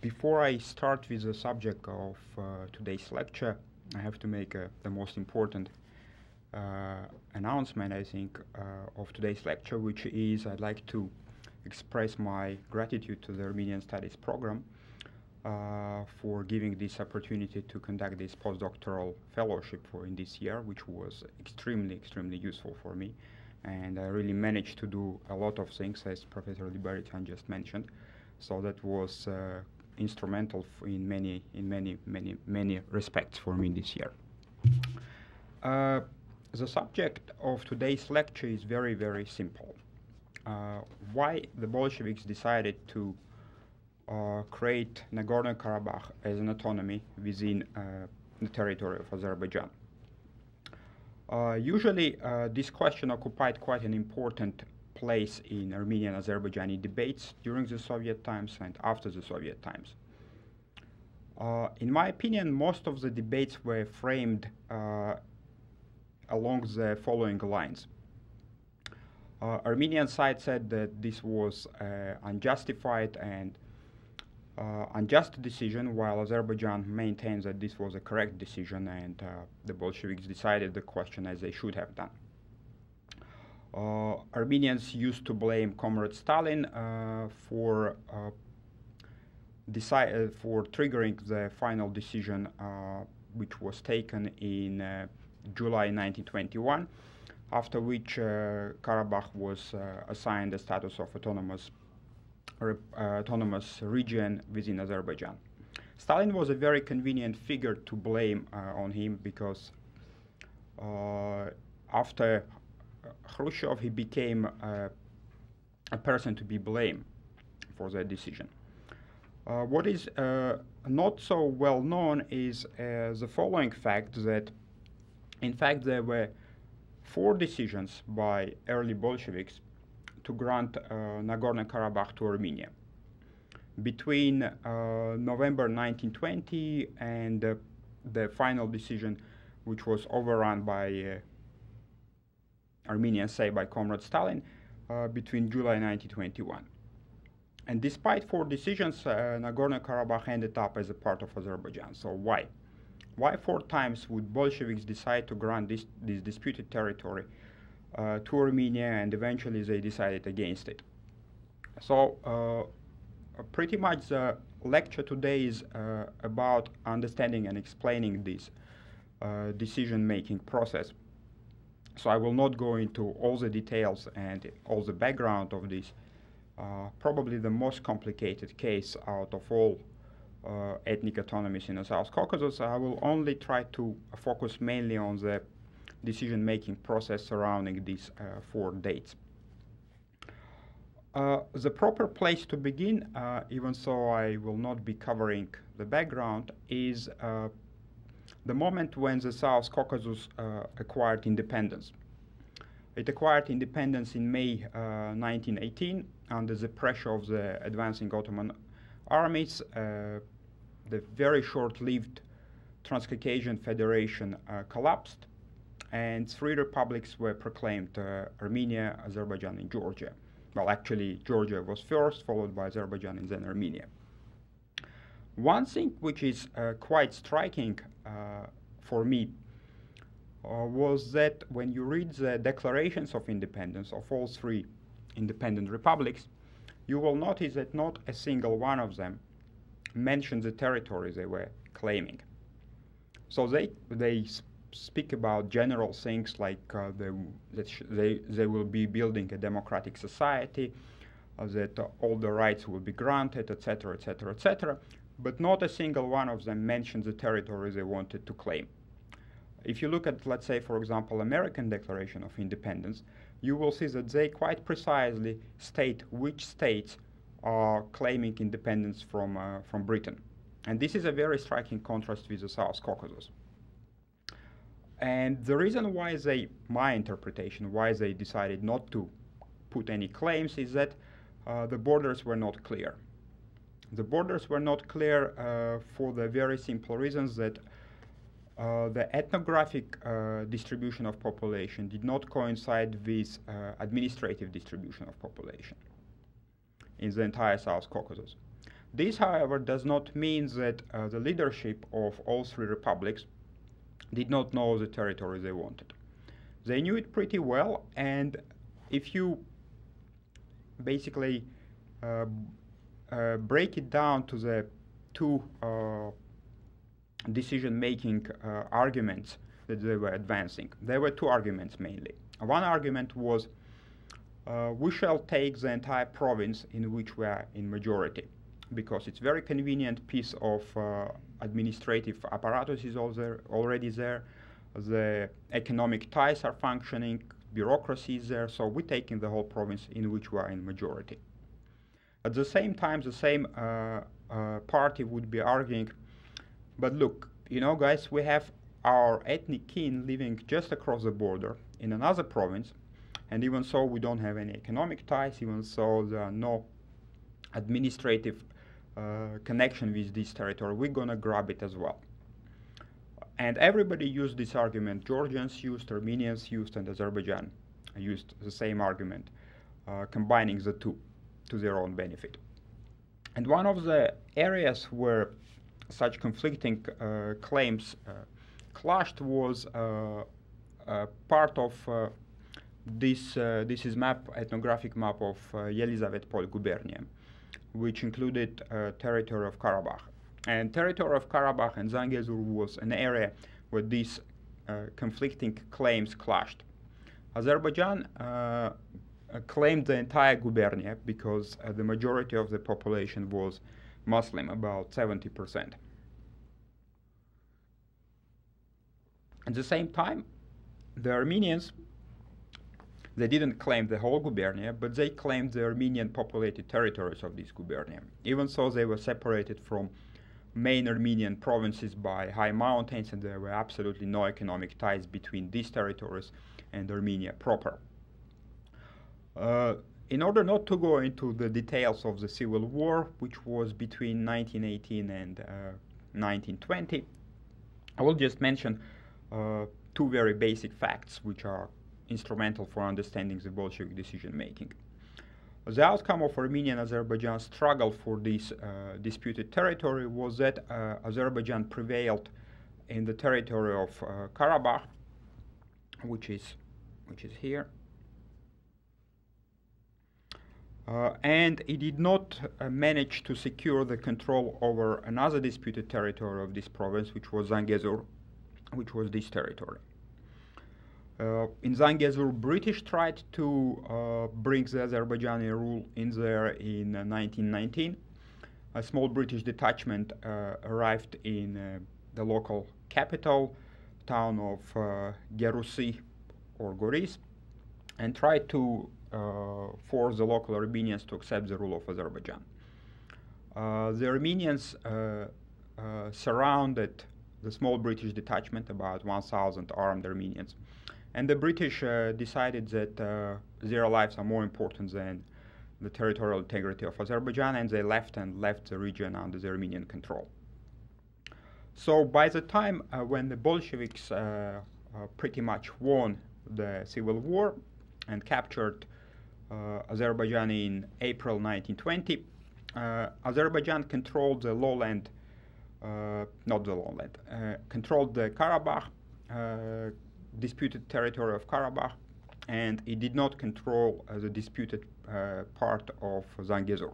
Before I start with the subject of today's lecture, I have to make the most important announcement, I think, of today's lecture, which is I'd like to express my gratitude to the Armenian Studies program for giving this opportunity to conduct this postdoctoral fellowship in this year, which was extremely useful for me. And I really managed to do a lot of things, as Professor Liberitian just mentioned. So that was instrumental in many respects for me this year. The subject of today's lecture is very simple. Why the Bolsheviks decided to create Nagorno-Karabakh as an autonomy within the territory of Azerbaijan. Usually this question occupied quite an important place in Armenian-Azerbaijani debates during the Soviet times and after the Soviet times. In my opinion, most of the debates were framed along the following lines. Armenian side said that this was unjustified and unjust decision, while Azerbaijan maintains that this was a correct decision, and the Bolsheviks decided the question as they should have done. Armenians used to blame Comrade Stalin for triggering the final decision which was taken in July 1921, after which Karabakh was assigned the status of autonomous region within Azerbaijan. Stalin was a very convenient figure to blame on him because after Khrushchev, he became a person to be blamed for that decision. What is not so well known is the following fact, that in fact there were 4 decisions by early Bolsheviks to grant Nagorno-Karabakh to Armenia. Between November 1920 and the final decision, which was overrun by Armenians say by Comrade Stalin, between July 1921. And despite 4 decisions, Nagorno-Karabakh ended up as a part of Azerbaijan. So why? Why 4 times would Bolsheviks decide to grant this disputed territory to Armenia, and eventually they decided against it? So pretty much the lecture today is about understanding and explaining this decision-making process. So I will not go into all the details and all the background of this, probably the most complicated case out of all ethnic autonomies in the South Caucasus. I will only try to focus mainly on the decision-making process surrounding these 4 dates. The proper place to begin, even so I will not be covering the background, is the moment when the South Caucasus acquired independence. It acquired independence in May 1918 under the pressure of the advancing Ottoman armies. The very short-lived Transcaucasian Federation collapsed, and 3 republics were proclaimed: Armenia, Azerbaijan, and Georgia. Well, actually, Georgia was first, followed by Azerbaijan, and then Armenia. One thing which is quite striking for me was that when you read the declarations of independence of all 3 independent republics, you will notice that not a single one of them mentioned the territories they were claiming. So they speak about general things like they will be building a democratic society, that all the rights will be granted, etc., etc., etc., but not a single one of them mentioned the territories they wanted to claim. If you look at, let's say, for example, American Declaration of Independence, you will see that they quite precisely state which states are claiming independence from Britain. And this is a very striking contrast with the South Caucasus. And the reason why my interpretation, why they decided not to put any claims, is that the borders were not clear. The borders were not clear for the very simple reasons that the ethnographic distribution of population did not coincide with administrative distribution of population in the entire South Caucasus. This, however, does not mean that the leadership of all three republics did not know the territory they wanted. They knew it pretty well, and if you basically break it down to the two decision-making arguments that they were advancing, there were two arguments mainly. One argument was, we shall take the entire province in which we are in majority, because it's very convenient piece of administrative apparatus is already there, the economic ties are functioning, bureaucracy is there, so we're taking the whole province in which we are in majority. At the same time, the same party would be arguing, but look, you know, guys, we have our ethnic kin living just across the border in another province, and even so we don't have any economic ties, even so there are no administrative connection with this territory, we're going to grab it as well. And everybody used this argument. Georgians used, Armenians used, and Azerbaijan used the same argument, combining the two to their own benefit. And one of the areas where such conflicting claims clashed was part of this is ethnographic map of Yelizavetpol gubernia, which included territory of Karabakh. And territory of Karabakh and Zangezur was an area where these conflicting claims clashed. Azerbaijan claimed the entire gubernia because the majority of the population was Muslim, about 70%. At the same time, the Armenians, they didn't claim the whole gubernia, but they claimed the Armenian populated territories of this gubernia. Even so, they were separated from main Armenian provinces by high mountains, and there were absolutely no economic ties between these territories and Armenia proper. In order not to go into the details of the civil war, which was between 1918 and 1920, I will just mention two very basic facts which are instrumental for understanding the Bolshevik decision-making. The outcome of Armenian and Azerbaijan struggle for this disputed territory was that Azerbaijan prevailed in the territory of Karabakh, which is here, and it did not manage to secure the control over another disputed territory of this province, which was Zangezur, which was this territory. In Zangezur, British tried to bring the Azerbaijani rule in there in 1919. A small British detachment arrived in the local capital, town of Gerusi or Goris, and tried to force the local Armenians to accept the rule of Azerbaijan. The Armenians surrounded the small British detachment, about 1,000 armed Armenians. And the British decided that their lives are more important than the territorial integrity of Azerbaijan, and they left the region under the Armenian control. So by the time when the Bolsheviks pretty much won the civil war and captured Azerbaijan in April 1920, Azerbaijan controlled the lowland, controlled the Karabakh, disputed territory of Karabakh, and it did not control the disputed part of Zangezur.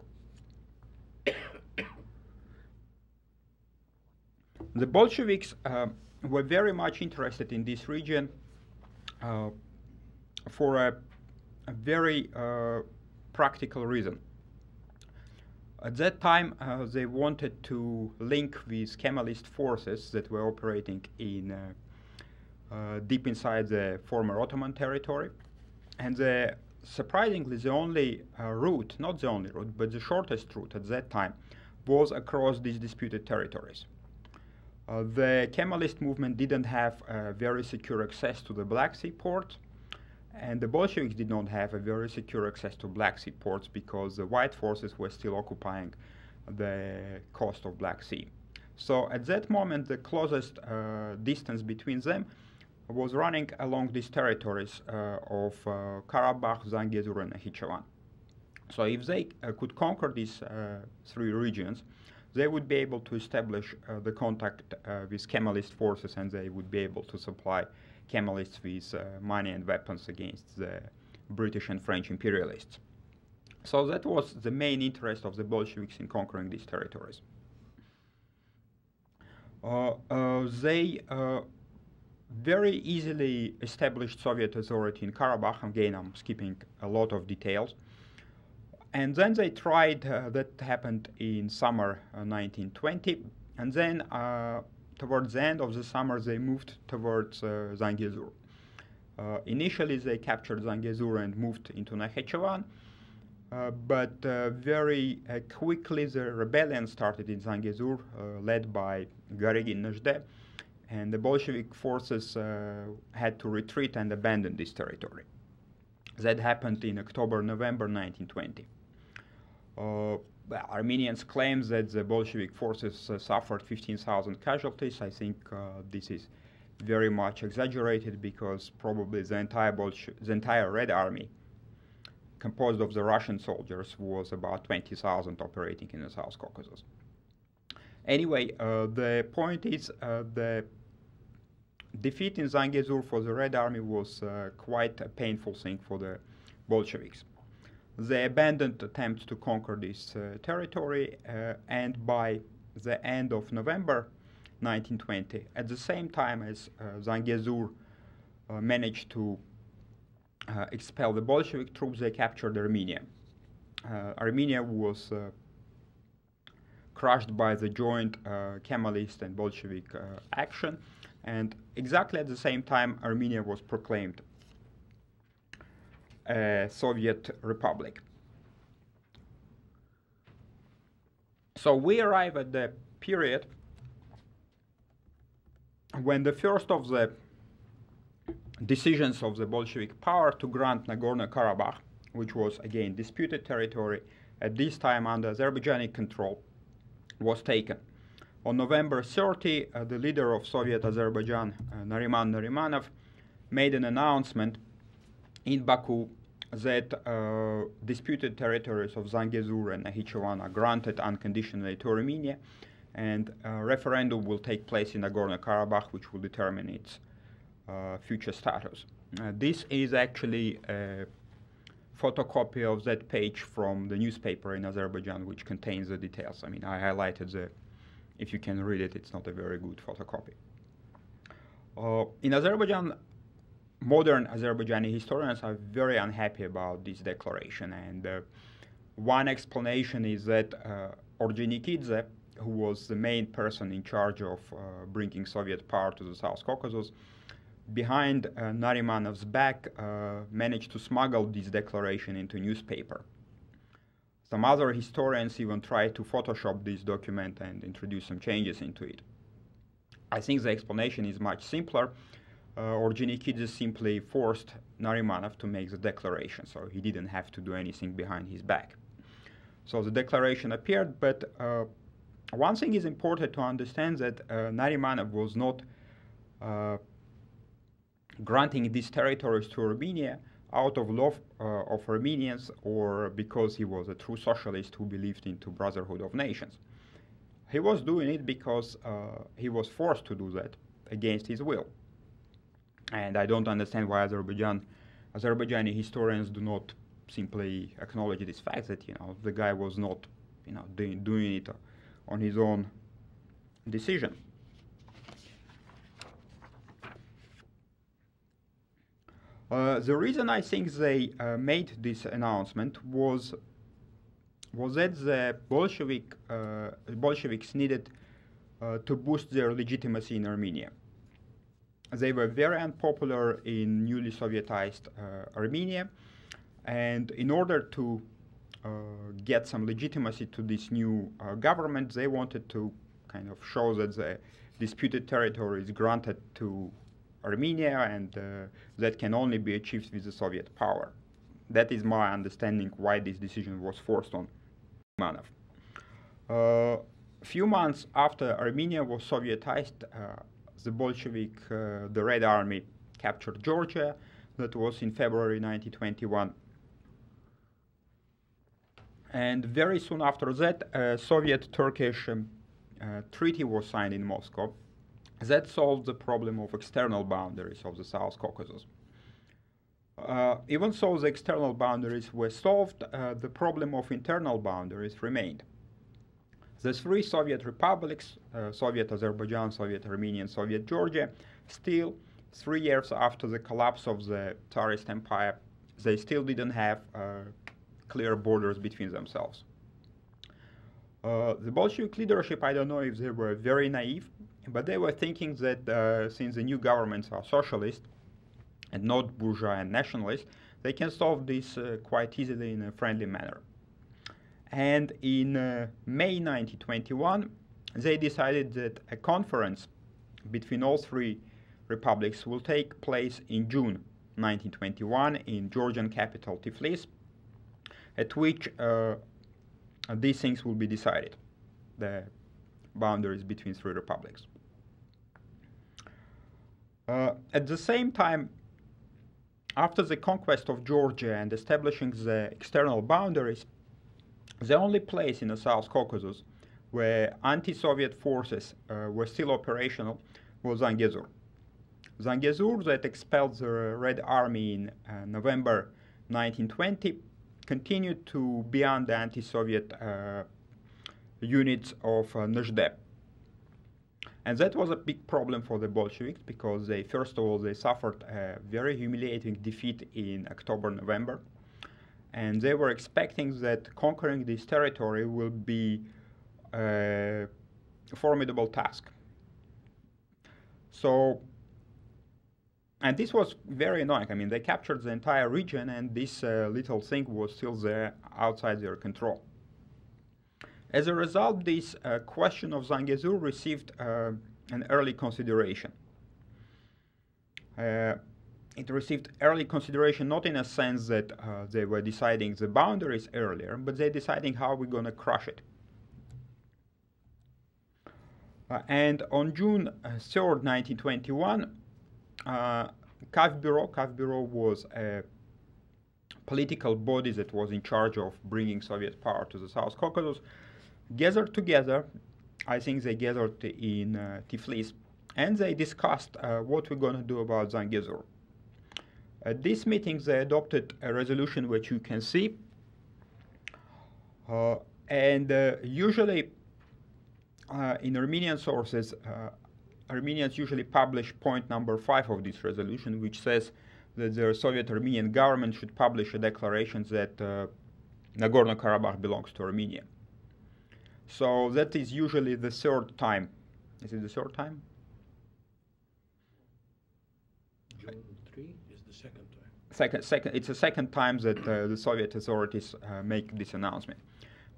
The Bolsheviks were very much interested in this region for a very practical reason. At that time, they wanted to link with Kemalist forces that were operating in deep inside the former Ottoman territory. And surprisingly, the only route, not the only route, but the shortest route at that time, was across these disputed territories. The Kemalist movement didn't have very secure access to the Black Sea port, and the Bolsheviks did not have a very secure access to Black Sea ports because the white forces were still occupying the coast of Black Sea. So at that moment, the closest distance between them was running along these territories of Karabakh, Zangezur, and Nakhichevan. So if they could conquer these three regions, they would be able to establish the contact with Kemalist forces, and they would be able to supply Kemalists with money and weapons against the British and French imperialists. So that was the main interest of the Bolsheviks in conquering these territories. They very easily established Soviet authority in Karabakh. Again, I'm skipping a lot of details. And then they tried, that happened in summer 1920, and then towards the end of the summer they moved towards Zangezur. Initially they captured Zangezur and moved into Nakhichevan, but very quickly the rebellion started in Zangezur, led by Garygin Nezhde, and the Bolshevik forces had to retreat and abandon this territory. That happened in October-November 1920. Armenians claim that the Bolshevik forces suffered 15,000 casualties. I think this is very much exaggerated, because probably the entire Red Army, composed of the Russian soldiers, was about 20,000 operating in the South Caucasus. Anyway, the point is the defeat in Zangezur for the Red Army was quite a painful thing for the Bolsheviks. They abandoned attempts to conquer this territory, and by the end of November 1920, at the same time as Zangezur managed to expel the Bolshevik troops, they captured Armenia. Armenia was crushed by the joint Kemalist and Bolshevik action, and exactly at the same time Armenia was proclaimed a Soviet republic. So we arrive at the period when the first of the decisions of the Bolshevik power to grant Nagorno-Karabakh, which was again disputed territory, at this time under Azerbaijani control, was taken. On November 30, the leader of Soviet Azerbaijan, Nariman Narimanov, made an announcement in Baku that disputed territories of Zangezur and Nakhichevan are granted unconditionally to Armenia, and a referendum will take place in Nagorno-Karabakh, which will determine its future status. This is actually a photocopy of that page from the newspaper in Azerbaijan, which contains the details. I mean, I highlighted the, if you can read it, it's not a very good photocopy. In Azerbaijan, modern Azerbaijani historians are very unhappy about this declaration, and one explanation is that Ordzhonikidze, who was the main person in charge of bringing Soviet power to the South Caucasus, behind Narimanov's back managed to smuggle this declaration into newspaper. Some other historians even tried to Photoshop this document and introduce some changes into it. I think the explanation is much simpler. Ordzhonikidze simply forced Narimanov to make the declaration, so he didn't have to do anything behind his back. So the declaration appeared, but one thing is important to understand, that Narimanov was not granting these territories to Armenia out of love of Armenians or because he was a true socialist who believed into brotherhood of nations. He was doing it because he was forced to do that against his will. And I don't understand why Azerbaijani historians do not simply acknowledge this fact that, the guy was not, doing it on his own decision. The reason I think they made this announcement was that the Bolsheviks needed to boost their legitimacy in Armenia. They were very unpopular in newly Sovietized Armenia, and in order to get some legitimacy to this new government, they wanted to kind of show that the disputed territory is granted to Armenia, and that can only be achieved with the Soviet power. That is my understanding why this decision was forced on Manov. A few months after Armenia was Sovietized, the Bolshevik, the Red Army, captured Georgia. That was in February 1921. And very soon after that, a Soviet-Turkish treaty was signed in Moscow that solved the problem of external boundaries of the South Caucasus. Even though the external boundaries were solved, the problem of internal boundaries remained. The three Soviet republics, Soviet Azerbaijan, Soviet Armenia, and Soviet Georgia, still 3 years after the collapse of the Tsarist Empire, they still didn't have clear borders between themselves. The Bolshevik leadership, I don't know if they were very naive, but they were thinking that since the new governments are socialist and not bourgeois and nationalist, they can solve this quite easily in a friendly manner. And in May 1921, they decided that a conference between all three republics will take place in June 1921 in Georgian capital Tiflis, at which these things will be decided, the boundaries between three republics. At the same time, after the conquest of Georgia and establishing the external boundaries, the only place in the South Caucasus where anti-Soviet forces were still operational was Zangezur. Zangezur, that expelled the Red Army in November 1920, continued to be under the anti-Soviet units of Nezhde. And that was a big problem for the Bolsheviks because they, first of all, they suffered a very humiliating defeat in October, November. And they were expecting that conquering this territory will be a formidable task. So, and this was very annoying. I mean, they captured the entire region, and this little thing was still there outside their control. As a result, this question of Zangezur received an early consideration. It received early consideration not in a sense that they were deciding the boundaries earlier, but they're deciding how we're going to crush it. And on June 3rd, 1921, Kavburo was a political body that was in charge of bringing Soviet power to the South Caucasus, gathered together. I think they gathered in Tiflis, and they discussed what we're going to do about Zangezur. At this meeting, they adopted a resolution which you can see, usually in Armenian sources, Armenians usually publish point number 5 of this resolution, which says that the Soviet Armenian government should publish a declaration that Nagorno-Karabakh belongs to Armenia. So that is usually the third time. Is it the third time? June 3 is the second time. It's the second time that the Soviet authorities make this announcement.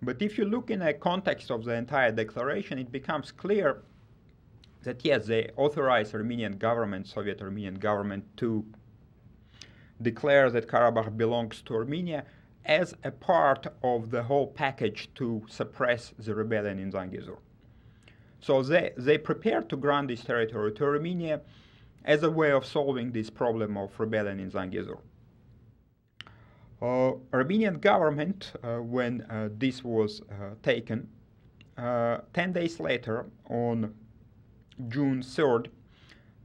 But if you look in a context of the entire declaration, it becomes clear that yes, they authorize Armenian government, Soviet Armenian government, to declare that Karabakh belongs to Armenia as a part of the whole package to suppress the rebellion in Zangezur. So they prepared to grant this territory to Armenia as a way of solving this problem of rebellion in Zangezur. Armenian government, when this was taken, 10 days later, on June 3rd,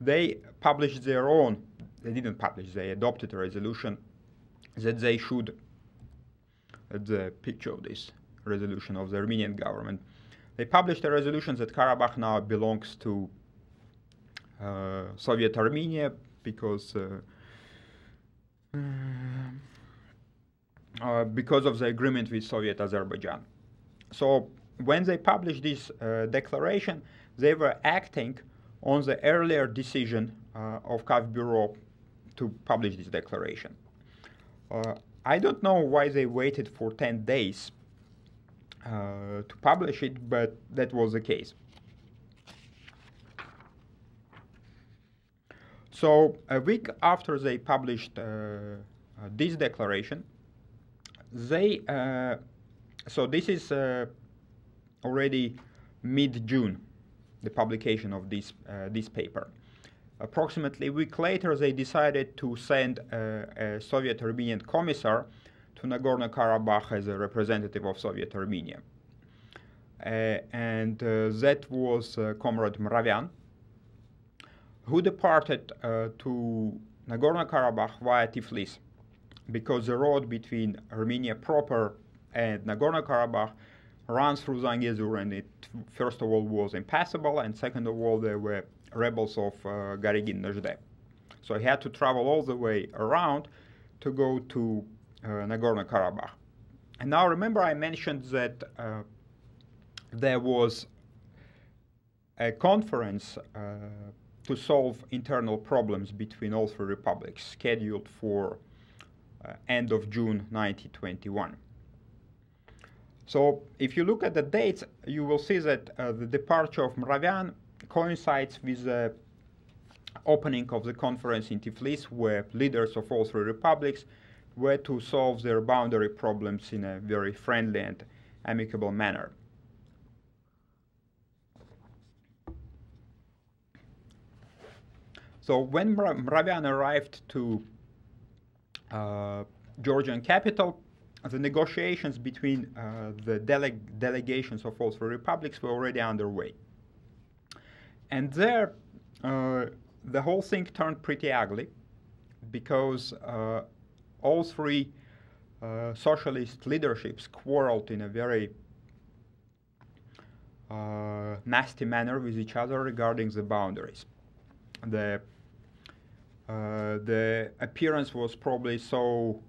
they published their own, they didn't publish, they adopted a resolution that they should, the picture of this resolution of the Armenian government, they published a resolution that Karabakh now belongs to Soviet Armenia because of the agreement with Soviet Azerbaijan. So when they published this declaration, they were acting on the earlier decision of Kavburo to publish this declaration. I don't know why they waited for 10 days to publish it, but that was the case. So a week after they published this declaration, they so this is already mid-June, the publication of this this paper. Approximately a week later, they decided to send a Soviet Armenian commissar to Nagorno-Karabakh as a representative of Soviet Armenia. That was Comrade Mravyan, who departed to Nagorno-Karabakh via Tiflis, because the road between Armenia proper and Nagorno-Karabakh runs through Zangezur, and it, first of all, was impassable, and second of all, there were rebels of Garygin Nezhde. So he had to travel all the way around to go to Nagorno-Karabakh. And now remember I mentioned that there was a conference to solve internal problems between all three republics scheduled for end of June 1921. So if you look at the dates, you will see that the departure of Mravyan coincides with the opening of the conference in Tiflis, where leaders of all three republics were to solve their boundary problems in a very friendly and amicable manner. So when Mravyan arrived to Georgian capital, the negotiations between the delegations of all three republics were already underway. And there, the whole thing turned pretty ugly, because all three socialist leaderships quarreled in a very nasty manner with each other regarding the boundaries. The appearance was probably so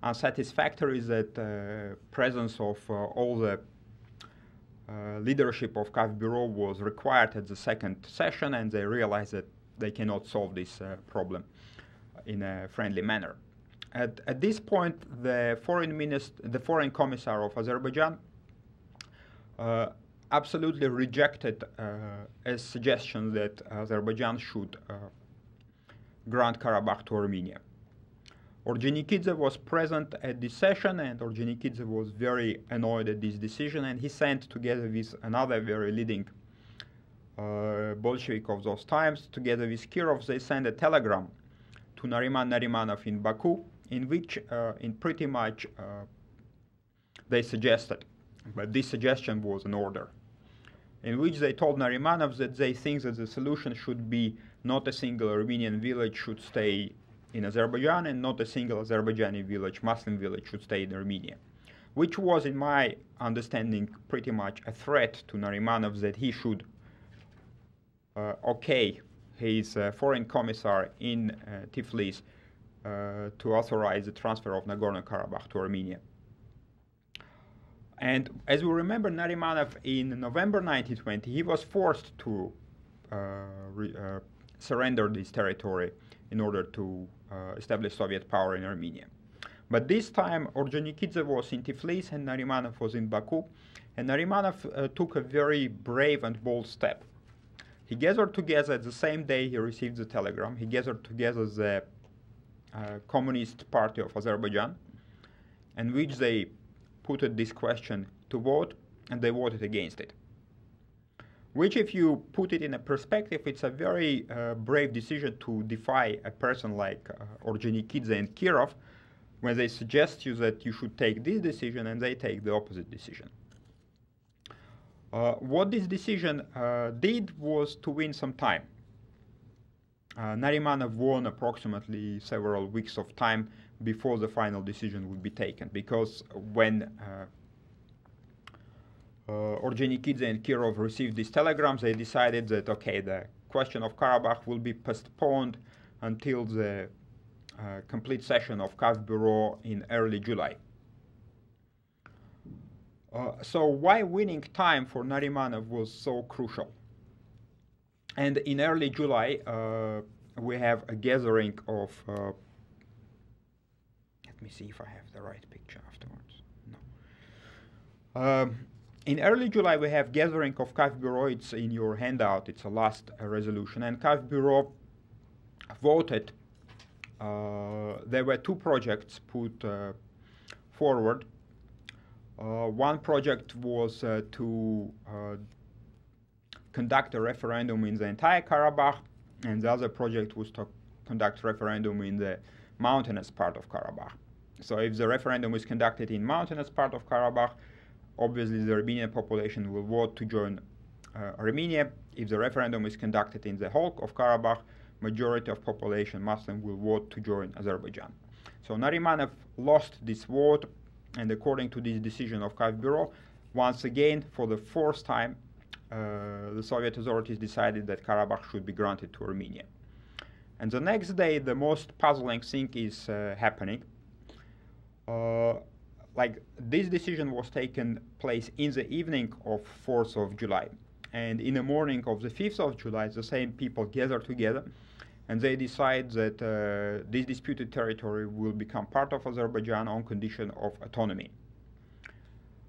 unsatisfactory that presence of all the leadership of KAF Bureau was required at the second session, and they realized that they cannot solve this problem in a friendly manner. At this point, the foreign commissar of Azerbaijan absolutely rejected a suggestion that Azerbaijan should grant Karabakh to Armenia. Ordzhonikidze was present at this session, and Ordzhonikidze was very annoyed at this decision, and he sent, together with another very leading Bolshevik of those times, together with Kirov, they sent a telegram to Nariman Narimanov in Baku, in which, in pretty much, they suggested, but this suggestion was an order, in which they told Narimanov that they think that the solution should be not a single Armenian village should stay in Azerbaijan, and not a single Azerbaijani village, Muslim village, should stay in Armenia, which was, in my understanding, pretty much a threat to Narimanov that he should okay his foreign commissar in Tiflis to authorize the transfer of Nagorno-Karabakh to Armenia. And as we remember, Narimanov in November 1920, he was forced to surrender this territory in order to establish Soviet power in Armenia. But this time, Ordzhonikidze was in Tiflis and Narimanov was in Baku, and Narimanov took a very brave and bold step. He gathered together, the same day he received the telegram, he gathered together the Communist Party of Azerbaijan, in which they put this question to vote, and they voted against it. Which, if you put it in a perspective, it's a very brave decision to defy a person like Ordzhonikidze and Kirov, when they suggest you that you should take this decision and they take the opposite decision. What this decision did was to win some time. Narimanov won approximately several weeks of time before the final decision would be taken, because when Ordzhonikidze and Kirov received these telegrams, they decided that, okay, the question of Karabakh will be postponed until the complete session of KAF Bureau in early July. So why winning time for Narimanov was so crucial? And in early July, we have a gathering of, let me see if I have the right picture afterwards. No. In early July, we have gathering of KAF Bureau. It's in your handout. It's a last resolution. And KAF Bureau voted. There were two projects put forward. One project was to conduct a referendum in the entire Karabakh, and the other project was to conduct referendum in the mountainous part of Karabakh. So if the referendum is conducted in mountainous part of Karabakh, obviously the Armenian population will vote to join Armenia. If the referendum is conducted in the whole of Karabakh, majority of population Muslim will vote to join Azerbaijan. So Narimanov lost this vote, and according to this decision of KAF Bureau, once again, for the fourth time, the Soviet authorities decided that Karabakh should be granted to Armenia. And the next day, the most puzzling thing is happening. Like this decision was taken place in the evening of 4th of July. And in the morning of the 5th of July, the same people gather together and they decide that this disputed territory will become part of Azerbaijan on condition of autonomy.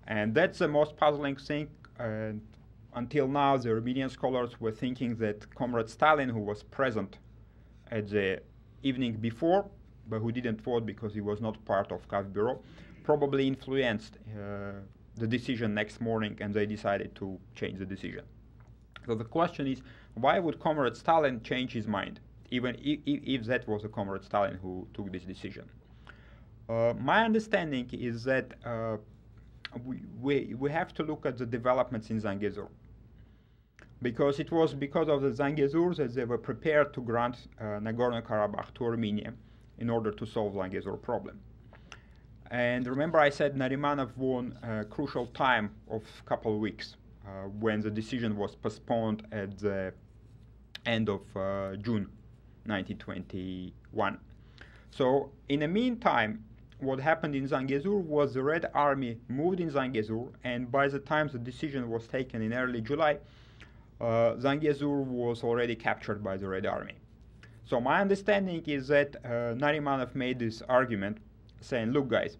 And that's the most puzzling thing. Until now, the Armenian scholars were thinking that Comrade Stalin, who was present at the evening before, but who didn't vote because he was not part of KAF Bureau, probably influenced the decision next morning, and they decided to change the decision. So the question is, why would Comrade Stalin change his mind, even if that was a Comrade Stalin who took this decision? My understanding is that we have to look at the developments in Zangezur, because it was because of the Zangezur that they were prepared to grant Nagorno-Karabakh to Armenia in order to solve Zangezur problem. And remember I said Narimanov won a crucial time of a couple of weeks when the decision was postponed at the end of June 1921. So in the meantime, what happened in Zangezur was the Red Army moved in Zangezur, and by the time the decision was taken in early July, Zangezur was already captured by the Red Army. So my understanding is that Narimanov made this argument saying, look guys,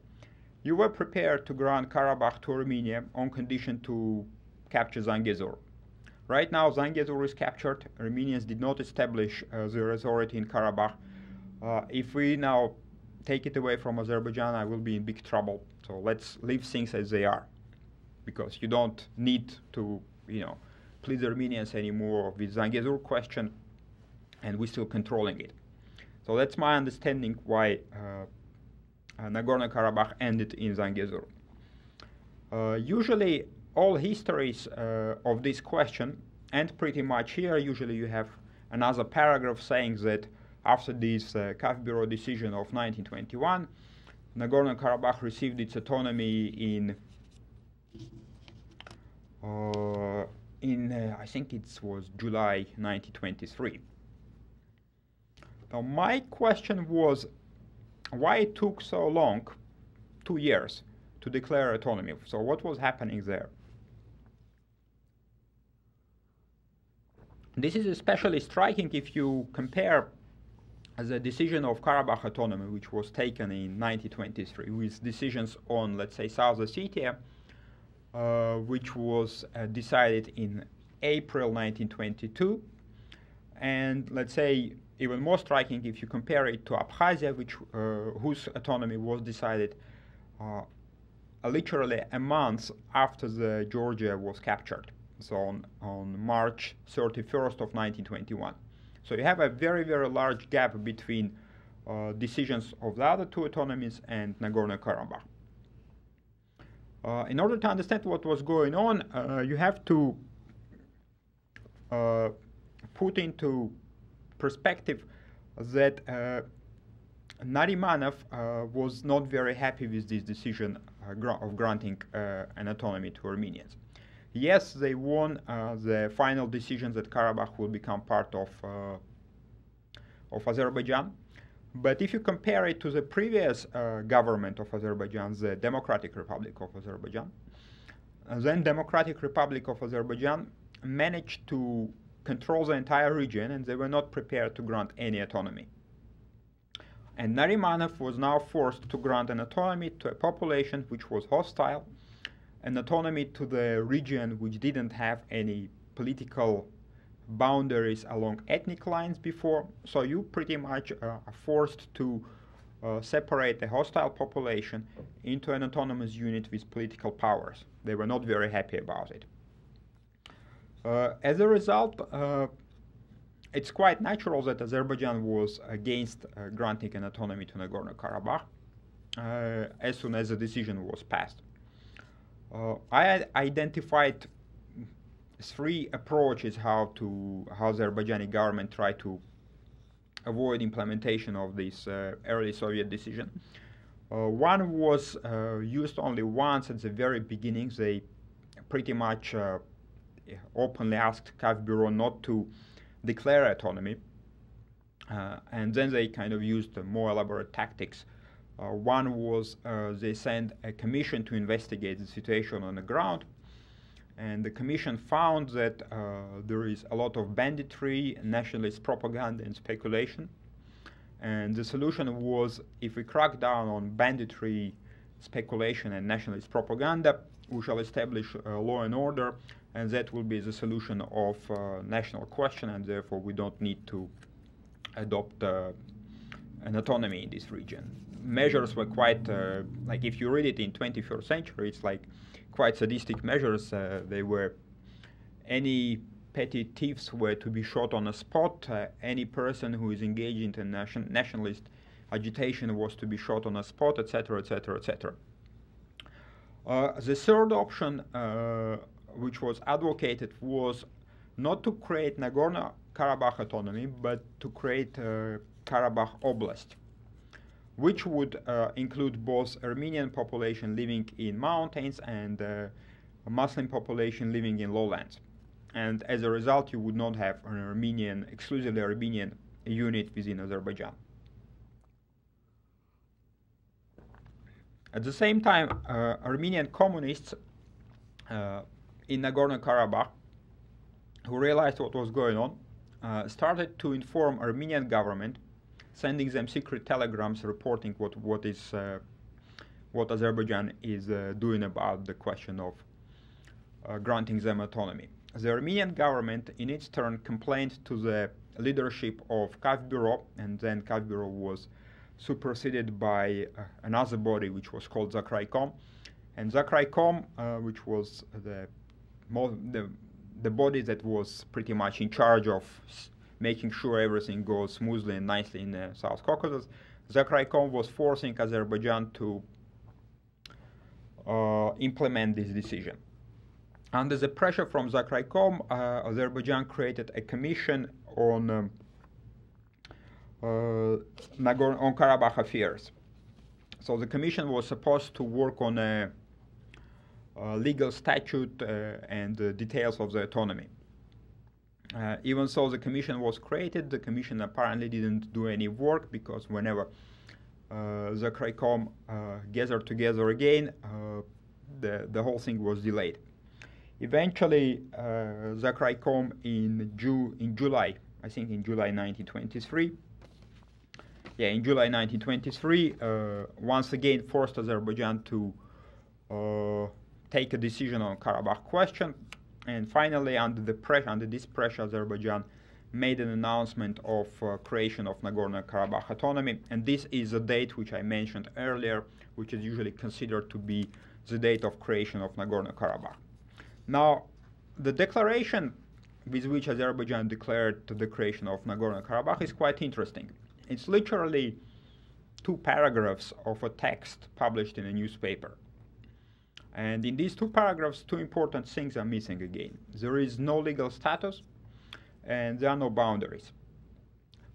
you were prepared to grant Karabakh to Armenia on condition to capture Zangezur. Right now Zangezur is captured. Armenians did not establish their authority in Karabakh. If we now take it away from Azerbaijan, I will be in big trouble. So let's leave things as they are, because you don't need to, please the Armenians anymore with Zangezur question, and we're still controlling it. So that's my understanding why Nagorno-Karabakh ended in Zangezur. Usually all histories of this question end pretty much here. Usually you have another paragraph saying that after this KAF Bureau decision of 1921, Nagorno-Karabakh received its autonomy in I think it was July 1923. Now my question was, why it took so long, 2 years, to declare autonomy? So what was happening there? This is especially striking if you compare the decision of Karabakh autonomy, which was taken in 1923, with decisions on, let's say, South Ossetia, which was decided in April 1922, and let's say even more striking if you compare it to Abkhazia, whose autonomy was decided literally a month after the Georgia was captured, so on March 31st of 1921. So you have a very, very large gap between decisions of the other two autonomies and Nagorno-Karabakh. In order to understand what was going on, you have to put into perspective that Narimanov was not very happy with this decision of granting an autonomy to Armenians. Yes, they won the final decision that Karabakh will become part of Azerbaijan, but if you compare it to the previous government of Azerbaijan, the Democratic Republic of Azerbaijan, then Democratic Republic of Azerbaijan managed to control the entire region, and they were not prepared to grant any autonomy. And Narimanov was now forced to grant an autonomy to a population which was hostile, an autonomy to the region which didn't have any political boundaries along ethnic lines before. So you pretty much are forced to separate a hostile population into an autonomous unit with political powers. They were not very happy about it. As a result, it's quite natural that Azerbaijan was against granting an autonomy to Nagorno-Karabakh. as soon as the decision was passed. I identified three approaches how the Azerbaijani government tried to avoid implementation of this early Soviet decision. One was used only once at the very beginning. They pretty much openly asked KAF Bureau not to declare autonomy, and then they kind of used more elaborate tactics. One was they sent a commission to investigate the situation on the ground, and the commission found that there is a lot of banditry, nationalist propaganda, and speculation. And the solution was, if we crack down on banditry, speculation, and nationalist propaganda, we shall establish law and order, and that will be the solution of national question, and therefore we don't need to adopt an autonomy in this region. Measures were quite, like if you read it in 21st century, it's like quite sadistic measures. They were, any petty thieves were to be shot on the spot. Any person who is engaged in nationalist agitation was to be shot on the spot, etc., etc., etc. The third option, which was advocated, was not to create Nagorno-Karabakh autonomy, but to create Karabakh Oblast, which would include both Armenian population living in mountains and a Muslim population living in lowlands. And as a result, you would not have an Armenian, exclusively Armenian unit within Azerbaijan. At the same time, Armenian communists in Nagorno-Karabakh, who realized what was going on, started to inform Armenian government, sending them secret telegrams reporting what Azerbaijan is doing about the question of granting them autonomy. The Armenian government, in its turn, complained to the leadership of KAF Bureau, and then KAF Bureau was superseded by another body which was called Zakraykom. And Zakraykom, which was the body that was pretty much in charge of making sure everything goes smoothly and nicely in the South Caucasus, Zakraykom was forcing Azerbaijan to implement this decision. Under the pressure from Zakraykom, Azerbaijan created a commission on Karabakh affairs. So the commission was supposed to work on a legal statute and the details of the autonomy. Even so, the commission was created. The commission apparently didn't do any work, because whenever Zakraykom gathered together again, the whole thing was delayed. Eventually, Zakraykom in July, I think in July 1923, in July 1923, once again forced Azerbaijan to take a decision on Karabakh question. And finally, under this pressure, Azerbaijan made an announcement of creation of Nagorno-Karabakh autonomy. And this is a date which I mentioned earlier, which is usually considered to be the date of creation of Nagorno-Karabakh. Now, the declaration with which Azerbaijan declared the creation of Nagorno-Karabakh is quite interesting. It's literally 2 paragraphs of a text published in a newspaper. And in these 2 paragraphs, 2 important things are missing again. There is no legal status, and there are no boundaries.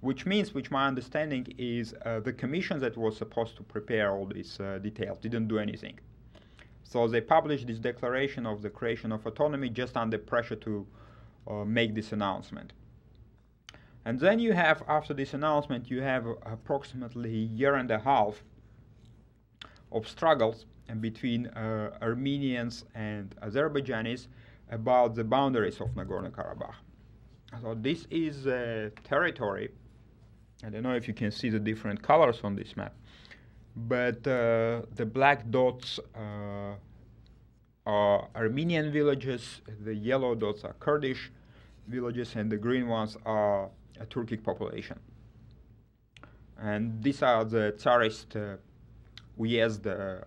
Which means, which my understanding is, the commission that was supposed to prepare all these details didn't do anything. So they published this declaration of the creation of autonomy just under pressure to make this announcement. And then you have, after this announcement, you have approximately a year and a half of struggles between Armenians and Azerbaijanis about the boundaries of Nagorno-Karabakh. So this is a territory. I don't know if you can see the different colors on this map, but the black dots are Armenian villages, the yellow dots are Kurdish villages, and the green ones are a Turkic population. And these are the Tsarist uyezd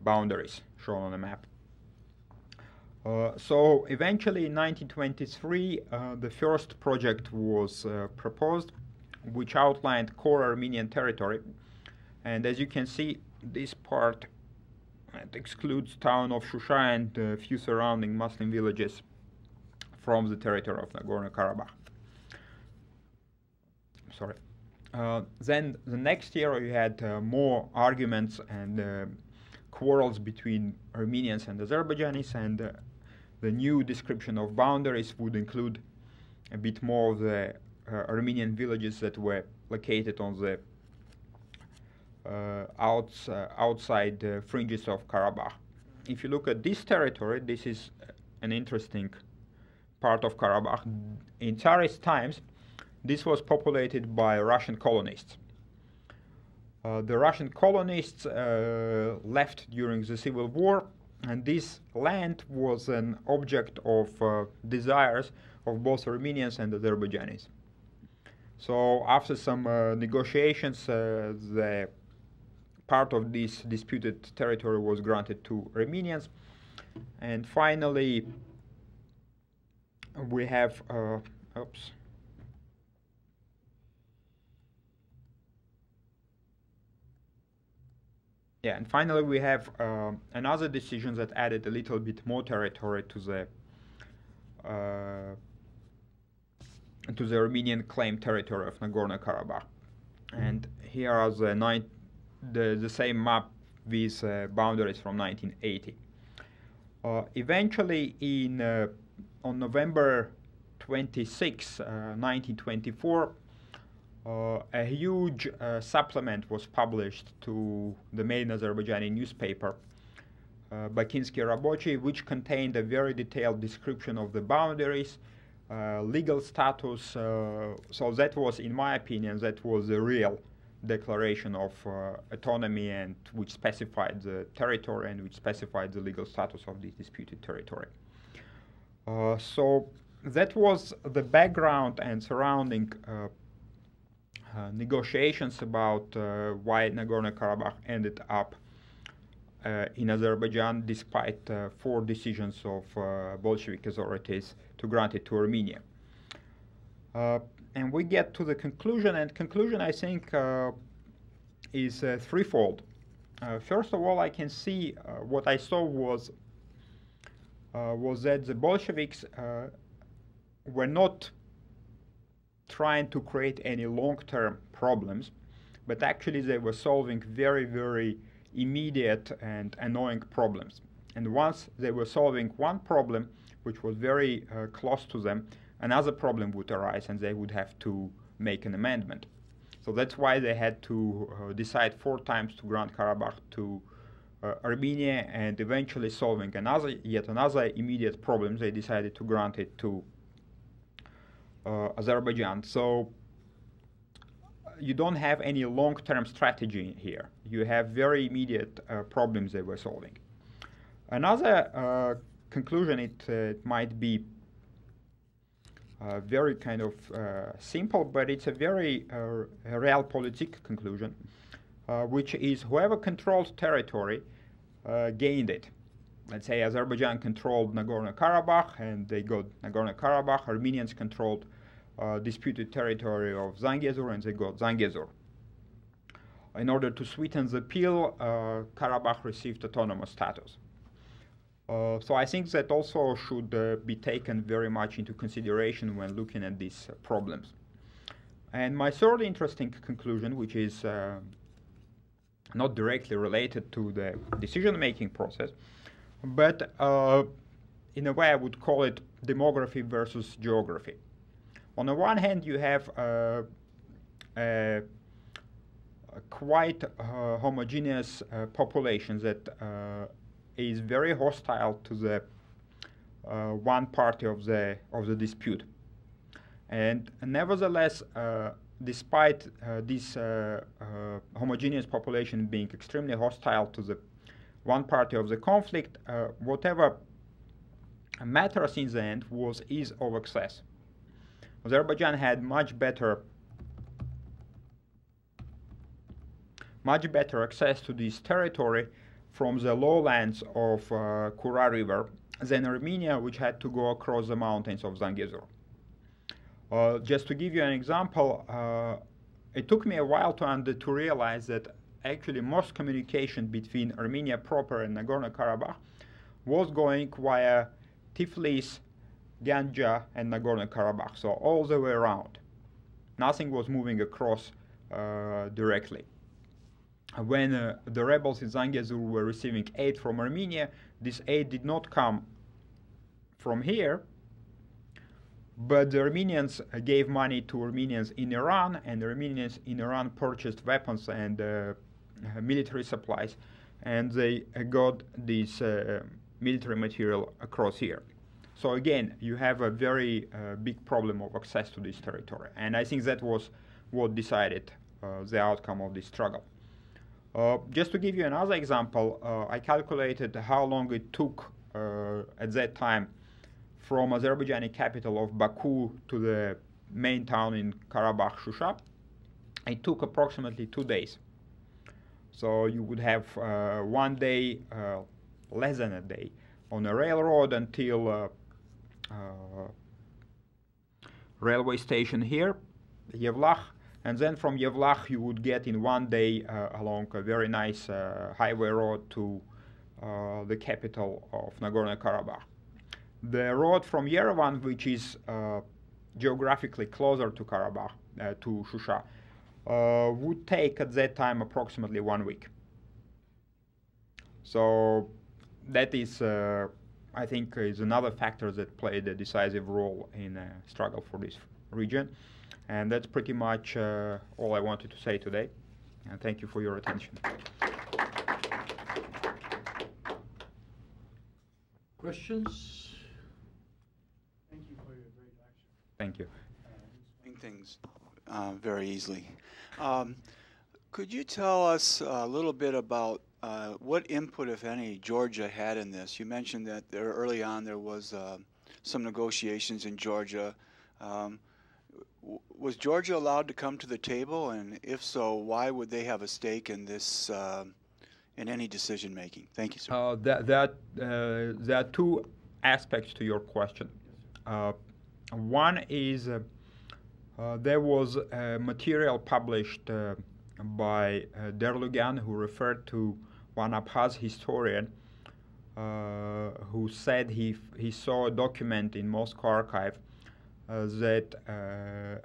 boundaries shown on the map. So eventually in 1923, the first project was proposed, which outlined core Armenian territory, And as you can see, this part excludes town of Shusha and a few surrounding Muslim villages from the territory of Nagorno-Karabakh. Sorry. Then the next year you had more arguments and quarrels between Armenians and Azerbaijanis, and the new description of boundaries would include a bit more of the Armenian villages that were located on the outside fringes of Karabakh. If you look at this territory, this is an interesting part of Karabakh. In Tsarist times, this was populated by Russian colonists. The Russian colonists left during the Civil War, and this land was an object of desires of both Armenians and Azerbaijanis. So after some negotiations, the part of this disputed territory was granted to Armenians, and finally we have another decision that added a little bit more territory to the Armenian claimed territory of Nagorno-Karabakh. And here are the same map with boundaries from 1980. Eventually, on November 26, 1924, a huge supplement was published to the main Azerbaijani newspaper, Bakinsky Rabochi, which contained a very detailed description of the boundaries, legal status. So that was, in my opinion, that was a real declaration of autonomy, and which specified the territory and which specified the legal status of this disputed territory. So that was the background and surrounding negotiations about why Nagorno-Karabakh ended up in Azerbaijan, despite 4 decisions of Bolshevik authorities to grant it to Armenia. And we get to the conclusion, and conclusion, I think, is threefold. First of all, I can see what I saw was that the Bolsheviks were not trying to create any long-term problems, but actually they were solving very, very immediate and annoying problems. And once they were solving one problem, which was very close to them, another problem would arise and they would have to make an amendment. So that's why they had to decide 4 times to grant Karabakh to Armenia, and eventually solving yet another immediate problem, they decided to grant it to Azerbaijan. So you don't have any long-term strategy here. You have very immediate problems they were solving. Another conclusion, it might be very kind of simple, but it's a very realpolitik conclusion, which is whoever controlled territory gained it. Let's say Azerbaijan controlled Nagorno-Karabakh, and they got Nagorno-Karabakh. Armenians controlled disputed territory of Zangezur, and they got Zangezur. In order to sweeten the pill, Karabakh received autonomous status. So I think that also should be taken very much into consideration when looking at these problems. And my third interesting conclusion, which is not directly related to the decision-making process, but in a way I would call it demography versus geography. On the one hand, you have a quite homogeneous population that is very hostile to the one party of the dispute, and nevertheless, despite this homogeneous population being extremely hostile to the one party of the conflict, whatever matters in the end was ease of access. Azerbaijan had much better access to this territory from the lowlands of Kura River than Armenia, which had to go across the mountains of Zangezur. Just to give you an example, it took me a while to realize that actually most communication between Armenia proper and Nagorno-Karabakh was going via Tiflis, Ganja, and Nagorno-Karabakh, so all the way around. Nothing was moving across directly. When the rebels in Zangezur were receiving aid from Armenia, this aid did not come from here, but the Armenians gave money to Armenians in Iran, and the Armenians in Iran purchased weapons and military supplies, and they got this military material across here. So again, you have a very big problem of access to this territory, and I think that was what decided the outcome of this struggle. Just to give you another example, I calculated how long it took at that time from Azerbaijani capital of Baku to the main town in Karabakh, Shusha. It took approximately 2 days. So you would have 1 day, less than a day, on a railroad until railway station here, Yevlakh, and then from Yevlakh you would get in 1 day along a very nice highway road to the capital of Nagorno-Karabakh. The road from Yerevan, which is geographically closer to Karabakh, to Shusha, would take at that time approximately 1 week. So that is, I think, is another factor that played a decisive role in the struggle for this region. And that's pretty much all I wanted to say today. And thank you for your attention. Questions? Thank you for your great lecture. Thank you. Things very easily. Could you tell us a little bit about what input, if any, Georgia had in this? You mentioned that early on there was some negotiations in Georgia. Was Georgia allowed to come to the table, and if so, why would they have a stake in this, in any decision making? Thank you, sir. There are two aspects to your question. One is there was material published by Derlugan, who referred to one Abkhaz historian who said he saw a document in Moscow archive that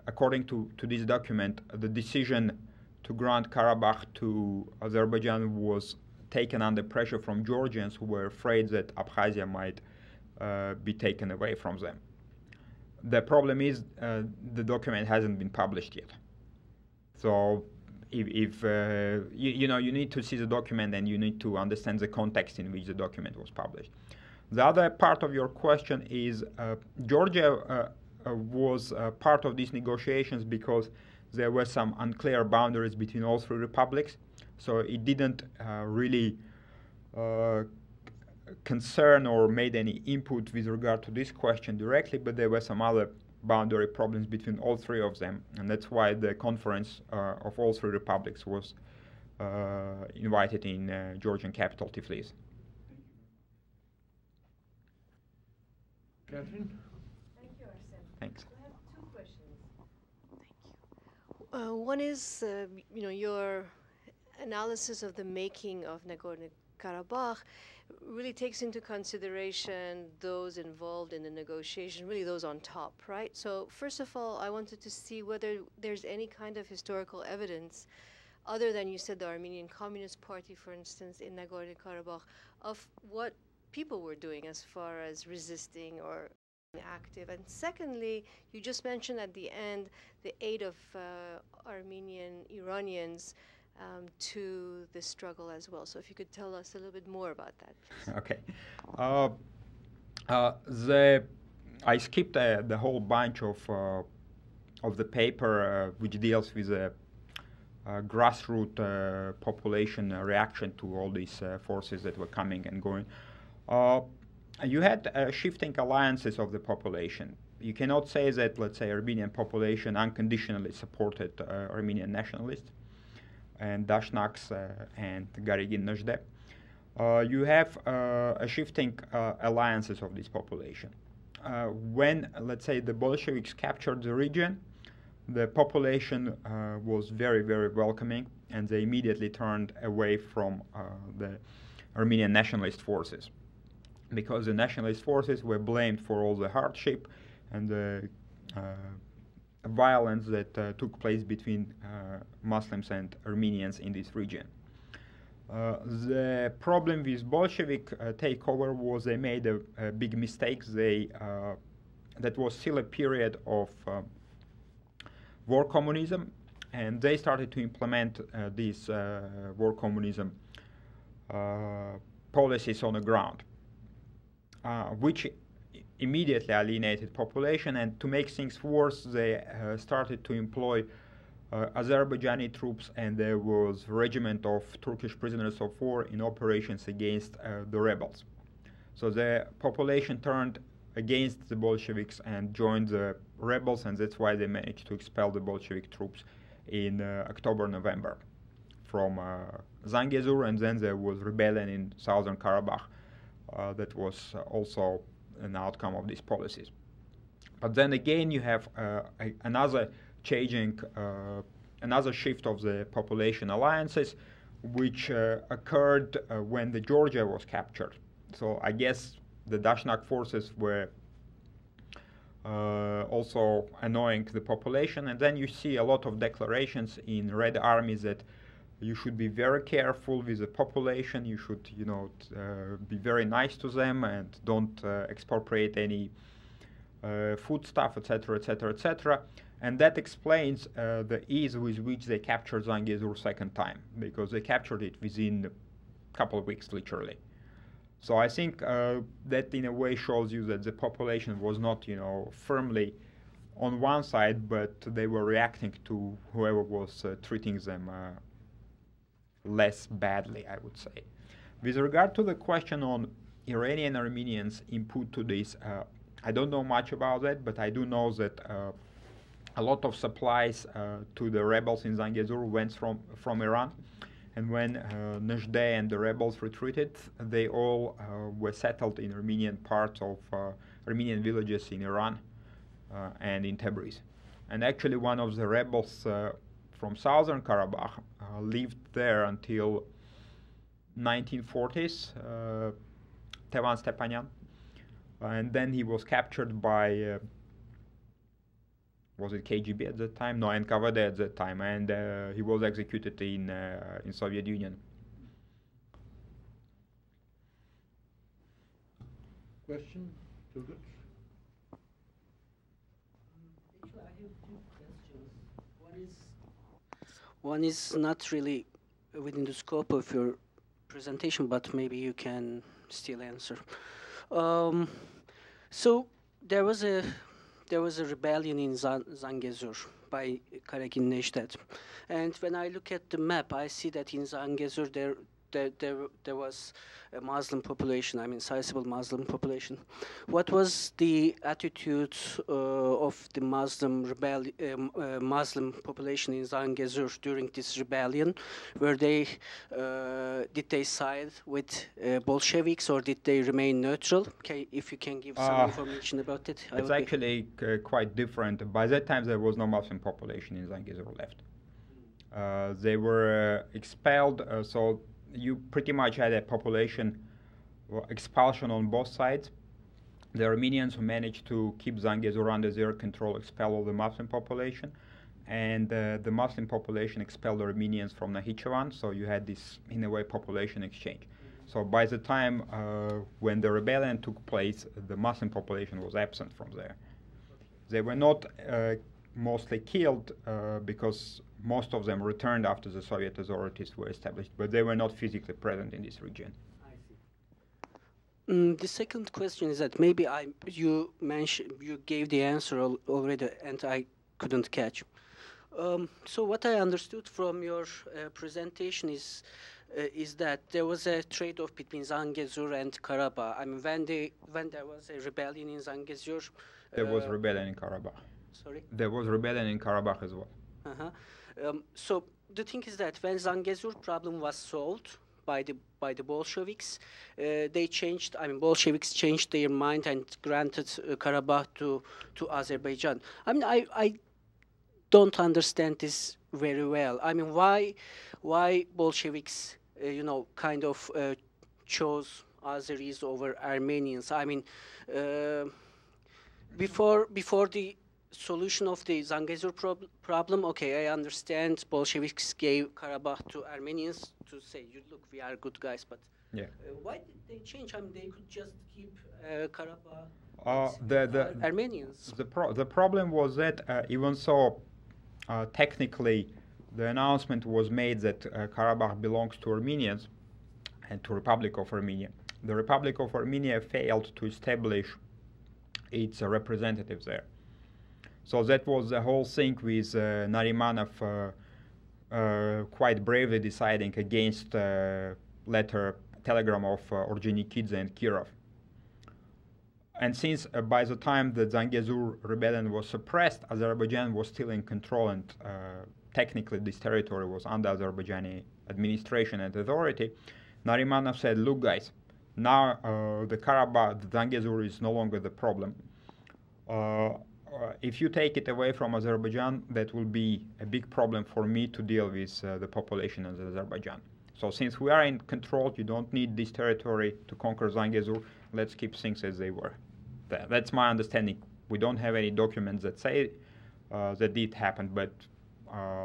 according to this document, the decision to grant Karabakh to Azerbaijan was taken under pressure from Georgians who were afraid that Abkhazia might be taken away from them. The problem is the document hasn't been published yet. So if you know, you need to see the document and you need to understand the context in which the document was published. The other part of your question is Georgia was part of these negotiations because there were some unclear boundaries between all three republics. So it didn't really concern or made any input with regard to this question directly, but there were some other boundary problems between all three of them, and that's why the conference of all three republics was invited in Georgian capital Tiflis. Catherine? Thank you, Arsen. Thanks. I have two questions. Thank you. One is, you know, your analysis of the making of Nagorno-Karabakh really takes into consideration those involved in the negotiation, really those on top, right? So first of all, I wanted to see whether there's any kind of historical evidence, other than you said the Armenian Communist Party, for instance, in Nagorno-Karabakh, of what people were doing as far as resisting or active. And secondly, you just mentioned at the end the aid of Armenian Iranians to the struggle as well. So if you could tell us a little bit more about that, please. Okay. I skipped the whole bunch of the paper which deals with the grassroots population reaction to all these forces that were coming and going. You had shifting alliances of the population. You cannot say that, let's say, Armenian population unconditionally supported Armenian nationalists and Dashnaks and Garigin Najde. You have a shifting alliances of this population. When, let's say, the Bolsheviks captured the region, the population was very, very welcoming, and they immediately turned away from the Armenian nationalist forces, because the nationalist forces were blamed for all the hardship and the violence that took place between Muslims and Armenians in this region. The problem with Bolshevik takeover was they made a big mistake. That was still a period of war communism, and they started to implement these war communism policies on the ground, which immediately alienated population. And to make things worse, they started to employ Azerbaijani troops, and there was a regiment of Turkish prisoners of war in operations against the rebels. So the population turned against the Bolsheviks and joined the rebels, and that's why they managed to expel the Bolshevik troops in October, November from Zangezur, and then there was rebellion in southern Karabakh. That was also an outcome of these policies. But then again, you have another changing, another shift of the population alliances, which occurred when the Georgia was captured. So I guess the Dashnak forces were also annoying the population, and then you see a lot of declarations in Red Army that you should be very careful with the population. You should, be very nice to them and don't expropriate any foodstuff, etc., etc., etc. And that explains the ease with which they captured Zangezur second time, because they captured it within a couple of weeks, literally. So I think that in a way shows you that the population was not, firmly on one side, but they were reacting to whoever was treating them less badly, I would say. With regard to the question on Iranian Armenians' input to this, I don't know much about that, but I do know that a lot of supplies to the rebels in Zangezur went from Iran. And when Najdeh and the rebels retreated, they all were settled in Armenian parts of Armenian villages in Iran and in Tabriz. And actually one of the rebels from southern Karabakh lived there until 1940s, Tevan Stepanyan. And then he was captured by, was it KGB at that time? No, NKVD at that time, and he was executed in Soviet Union. Question? Turgut? Actually, I have two questions. One is not really within the scope of your presentation, but maybe you can still answer. So there was a rebellion in Zangezur by Karakin Nejdet, and when I look at the map, I see that in Zangezur there was a Muslim population, I mean sizable Muslim population. What was the attitude of the Muslim population in Zangezur during this rebellion? Were they did they side with Bolsheviks, or did they remain neutral? Okay, if you can give some information about it. It's actually quite different. By that time, there was no Muslim population in Zangezur left. They were expelled, so you pretty much had a population expulsion on both sides. The Armenians who managed to keep Zangezur under their control expelled all the Muslim population, and the Muslim population expelled the Armenians from Nakhichevan, so you had this, in a way, population exchange. So by the time when the rebellion took place, the Muslim population was absent from there. They were not mostly killed because most of them returned after the Soviet authorities were established, but they were not physically present in this region. I see. The second question is that maybe you gave the answer already, and I couldn't catch. So what I understood from your presentation is that there was a trade-off between Zangezur and Karabakh. I mean, when there was a rebellion in Zangezur, there was rebellion in Karabakh. Sorry? There was rebellion in Karabakh as well. So the thing is that when Zangezur problem was solved by the Bolsheviks, they changed. I mean, Bolsheviks changed their mind and granted Karabakh to Azerbaijan. I mean, don't understand this very well. I mean, why Bolsheviks, kind of chose Azeris over Armenians? I mean, before the solution of the Zangezur problem, okay, I understand Bolsheviks gave Karabakh to Armenians to say, look, we are good guys, but Yeah. why did they change? I mean, they could just keep Karabakh. Armenians. The problem was that even so, technically, the announcement was made that Karabakh belongs to Armenians and to Republic of Armenia. The Republic of Armenia failed to establish its representatives there. So that was the whole thing with Narimanov quite bravely deciding against letter telegram of Orджоникидзе and Kirov. And since by the time the Zangezur rebellion was suppressed, Azerbaijan was still in control, and technically this territory was under Azerbaijani administration and authority, Narimanov said, look guys, now the Karabakh, the Zangezur is no longer the problem. If you take it away from Azerbaijan, that will be a big problem for me to deal with the population of Azerbaijan. So since we are in control, you don't need this territory to conquer Zangezur, let's keep things as they were. That's my understanding. We don't have any documents that say that did happen, but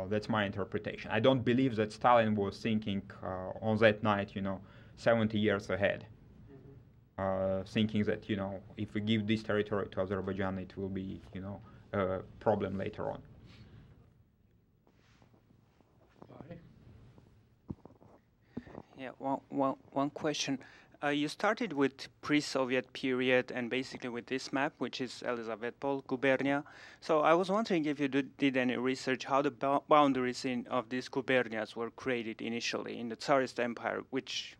that's my interpretation. I don't believe that Stalin was thinking on that night, 70 years ahead, thinking that, if we give this territory to Azerbaijan, it will be, a problem later on. Yeah, one question. You started with pre-Soviet period and basically with this map, which is Elizabethpol gubernia. So I was wondering if you did any research how the boundaries of these gubernias were created initially in the Tsarist Empire, which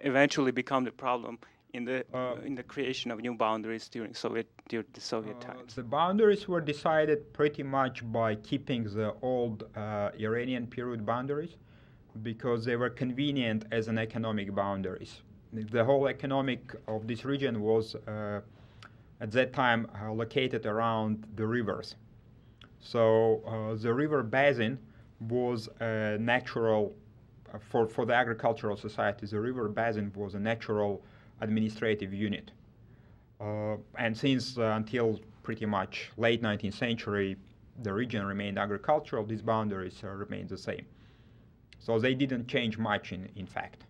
eventually became the problem in the creation of new boundaries during the Soviet times. The boundaries were decided pretty much by keeping the old Iranian period boundaries, because they were convenient as an economic boundaries. The whole economic of this region was at that time located around the rivers. So the river basin was a natural, for the agricultural society, the river basin was a natural administrative unit. And since until pretty much late 19th century, the region remained agricultural, these boundaries remained the same. So they didn't change much, in fact.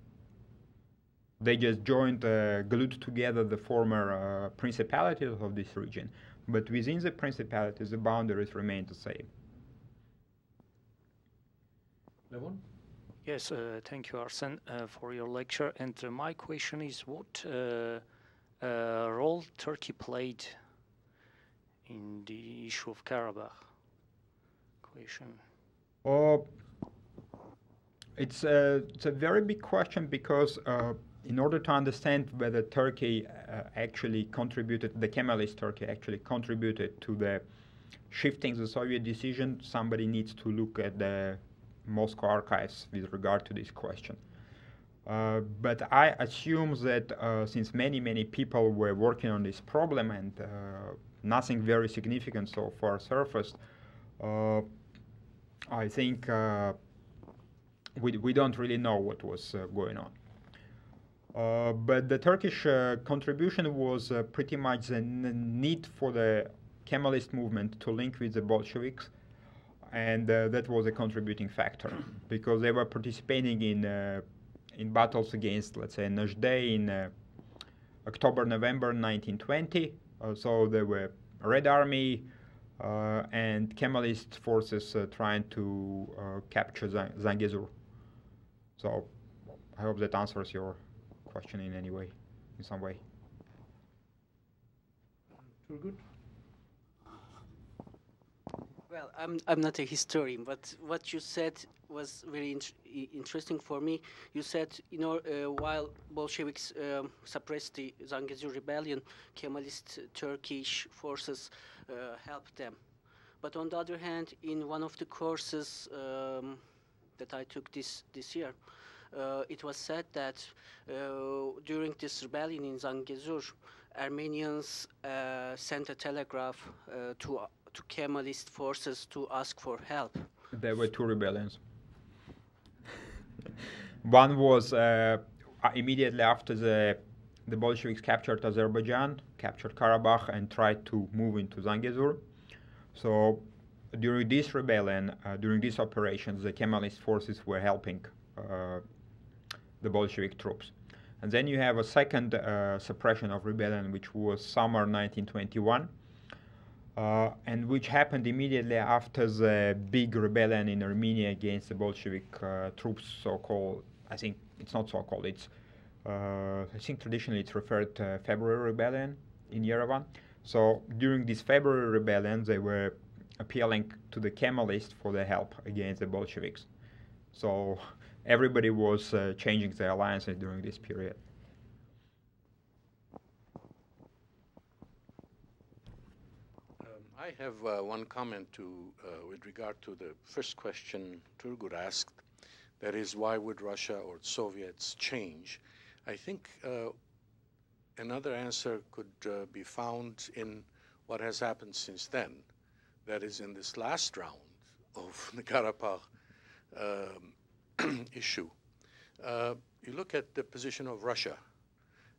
They just glued together the former principalities of this region. But within the principalities, the boundaries remained the same. Levon? Yes, thank you, Arsen, for your lecture. And my question is, what role Turkey played in the issue of Karabakh question? It's a very big question, because in order to understand whether Turkey actually contributed, the Kemalist Turkey actually contributed to the shifting the Soviet decision, somebody needs to look at the Moscow archives with regard to this question. But I assume that since many people were working on this problem and nothing very significant so far surfaced, I think we don't really know what was going on. But the Turkish contribution was pretty much the need for the Kemalist movement to link with the Bolsheviks, and that was a contributing factor, because they were participating in battles against, let's say, Najde in October, November 1920. So there were Red Army and Kemalist forces trying to capture Zangezur. So I hope that answers your question in any way, in some way. Turgut? Well, I'm not a historian, but what you said was very interesting for me. You said, while Bolsheviks suppressed the Zangezur rebellion, Kemalist Turkish forces helped them. But on the other hand, in one of the courses that I took this year, it was said that during this rebellion in Zangezur, Armenians sent a telegraph to to Kemalist forces to ask for help? There were two rebellions. One was immediately after the Bolsheviks captured Azerbaijan, captured Karabakh, and tried to move into Zangezur. So during this rebellion, during these operations, the Kemalist forces were helping the Bolshevik troops. And then you have a second suppression of rebellion, which was summer 1921, and which happened immediately after the big rebellion in Armenia against the Bolshevik troops, so-called, I think it's not so-called, it's, I think traditionally it's referred to February rebellion in Yerevan. So during this February rebellion, they were appealing to the Kemalists for their help against the Bolsheviks. So everybody was changing their alliances during this period. I have one comment with regard to the first question Turgut asked, that is, why would Russia or Soviets change? I think another answer could be found in what has happened since then. That is, in this last round of the Karabakh issue. You look at the position of Russia,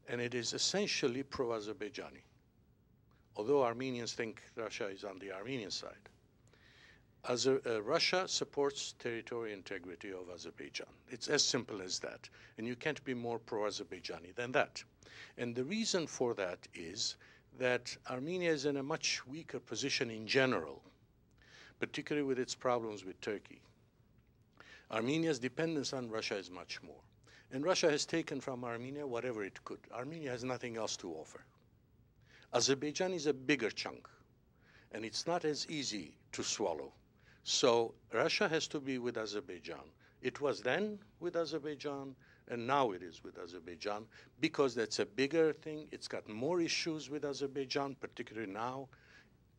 and it is essentially pro-Azerbaijani, although Armenians think Russia is on the Armenian side. Russia supports territorial integrity of Azerbaijan. It's as simple as that. And you can't be more pro-Azerbaijani than that. And the reason for that is that Armenia is in a much weaker position in general, particularly with its problems with Turkey. Armenia's dependence on Russia is much more. And Russia has taken from Armenia whatever it could. Armenia has nothing else to offer. Azerbaijan is a bigger chunk, and it's not as easy to swallow. So Russia has to be with Azerbaijan. It was then with Azerbaijan, and now it is with Azerbaijan, because that's a bigger thing. It's got more issues with Azerbaijan, particularly now,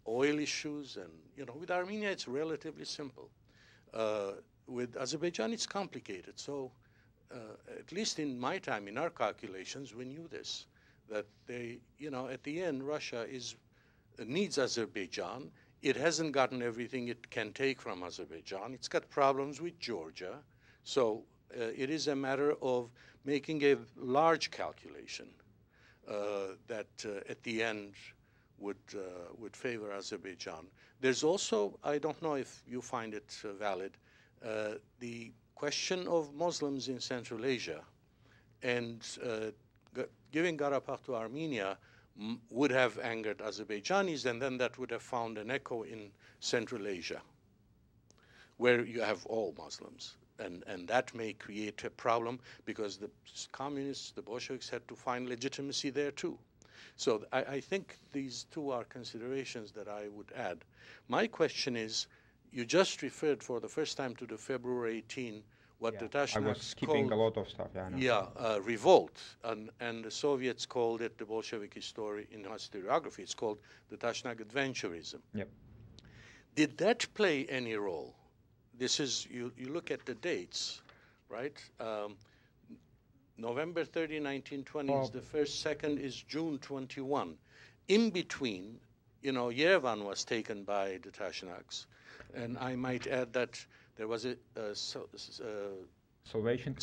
oil issues, and with Armenia, it's relatively simple. With Azerbaijan, it's complicated. So at least in my time, in our calculations, we knew this, that they, at the end, Russia needs Azerbaijan. It hasn't gotten everything it can take from Azerbaijan. It's got problems with Georgia. So it is a matter of making a large calculation that at the end would favor Azerbaijan. There's also, I don't know if you find it valid, the question of Muslims in Central Asia, and giving Karabakh to Armenia would have angered Azerbaijanis, and then that would have found an echo in Central Asia, where you have all Muslims. And that may create a problem because the communists, the Bolsheviks, had to find legitimacy there too. So I think these two are considerations that I would add. My question is, you just referred for the first time to the February 18, what the Tashnaks I was skipping a lot of stuff. revolt, and the Soviets called it, the Bolshevik in historiography, it's called the Tashnak adventurism. Yep. Did that play any role? This is, you look at the dates, right? November 30, 1920 is the first, second is June 21. In between, Yerevan was taken by the Tashnaks, and I might add that there was a Salvation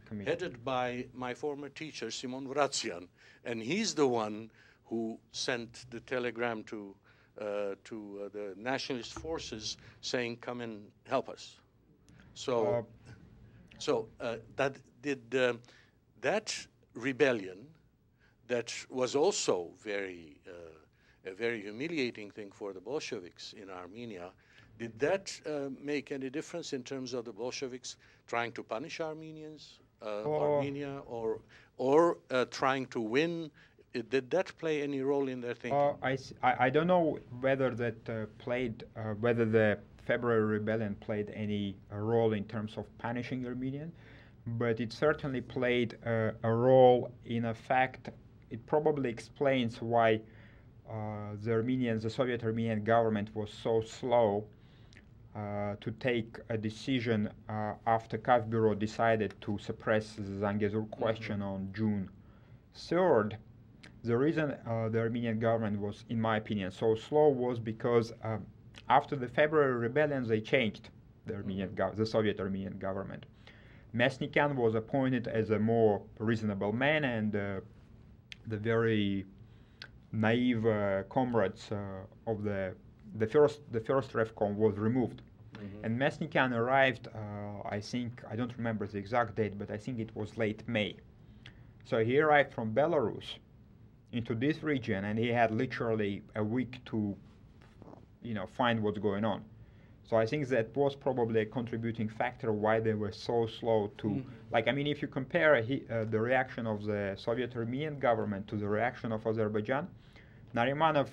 Committee headed by my former teacher, Simon Vratsian, and he's the one who sent the telegram to the nationalist forces saying, "Come and help us." So, that rebellion, that was also a very humiliating thing for the Bolsheviks in Armenia. Did that make any difference in terms of the Bolsheviks trying to punish Armenians, Armenia, or trying to win? Did that play any role in their thinking? I don't know whether that whether the February rebellion played any role in terms of punishing Armenians, but it certainly played a role in a fact. It probably explains why the Soviet Armenian government was so slow to take a decision after KAF Bureau decided to suppress the Zangezur question on June 3rd. The reason the Armenian government was, in my opinion, so slow was because after the February rebellion, they changed the Soviet Armenian government. Mesnikyan was appointed as a more reasonable man, and the very naive comrades of the first Revcom was removed. And Mesnikyan arrived, I think, I don't remember the exact date, but I think it was late May. So he arrived from Belarus into this region, and he had literally a week to, find what's going on. So I think that was probably a contributing factor why they were so slow to, if you compare the reaction of the Soviet Armenian government to the reaction of Azerbaijan, Narimanov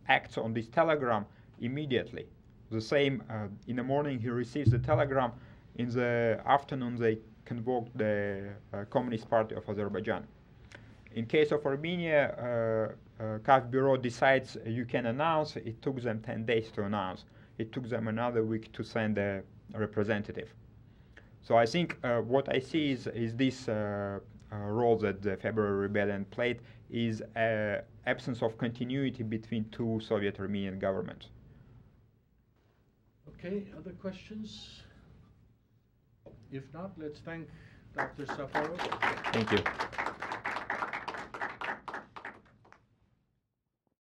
acts on this telegram immediately. The same, in the morning he receives the telegram, in the afternoon they convoked the Communist Party of Azerbaijan. In case of Armenia, CAF Bureau decides you can announce. It took them 10 days to announce. It took them another week to send a representative. So I think what I see is this role that the February rebellion played is absence of continuity between two Soviet Armenian governments. Okay, other questions? If not, let's thank Dr. Saparov. Thank you.